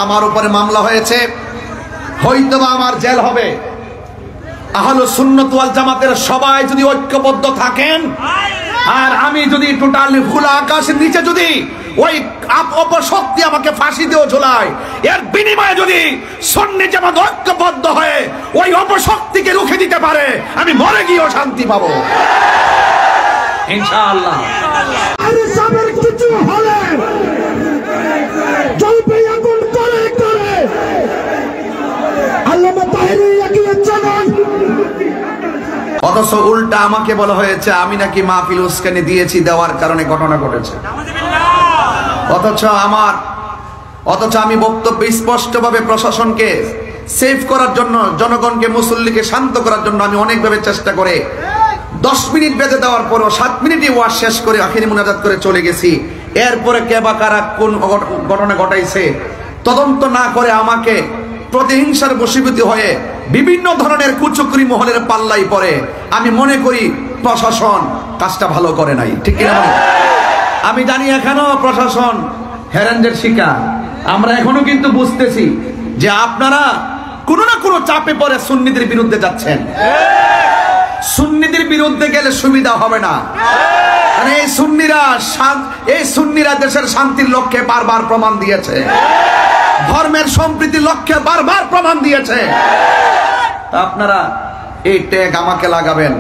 আমার উপরে মামলা হয়েছে, হয়তোবা আমার জেল হবে। আহলুস সুন্নাত ওয়াল জামাতের সবাই যদি ঐক্যবদ্ধ থাকেন, আর আমি যদি টোটালি খোলা আকাশের নিচে যদি ওই অপশক্তি আমাকে ফাঁসি দিয়েও ঝোলায়, এর বিনিময়ে যদি সুন্নি জামাত ঐক্যবদ্ধ হয়ে ওই অপশক্তিকে রুখে দিতে পারে, আমি মরে গিয়েও শান্তি পাবো ইনশাআল্লাহ। আরে সাবের কিছু হলে জ্বলবে আগুন করে করে। আল্লামা তাহেরি এগিয়ে চলেন। অথচ উল্টা আমাকে বলা হয়েছে আমি নাকি মাহফিল উস্কানি দিয়েছি, দেওয়ার কারণে ঘটনা ঘটেছে। অথচ আমি বক্তব্য স্পষ্টভাবে প্রশাসনকে সেভ করার জন্য, জনগণকে, মুসল্লিকে শান্ত করার জন্য আমি অনেকভাবে চেষ্টা করে 10 মিনিট বেঁধে দেওয়ার পরও 7 মিনিটই ওয়াজ শেষ করে আখিরি মুনাজাত করে চলে গেছি। এরপরে কে বা কারা কোন ঘটনা ঘটাইছে তদন্ত না করে আমাকে প্রতিহিংসার বশীভূত হয়ে বিভিন্ন ধরনের কুচক্রি মহলের পাল্লাই পড়ে। আমি মনে করি প্রশাসন কাজটা ভালো করে নাই, ঠিক কিনা? আমি জানি এখনো প্রশাসন হ্যারান্ডের শিকার। আমরা এখনো কিন্তু বুঝতেছি যে আপনারা কোনো না কোনো চাপে পড়ে সুন্নিদের বিরুদ্ধে যাচ্ছেন। সুন্নিদের বিরুদ্ধে গেলে সুবিধা হবে না। এই সুন্নিরা দেশের শান্তির লক্ষ্যে বারবার প্রমাণ দিয়েছে, ধর্মের সম্প্রীতির লক্ষ্যে বারবার প্রমাণ দিয়েছে। আপনারা এই ট্যাগ আমাকে লাগাবেন,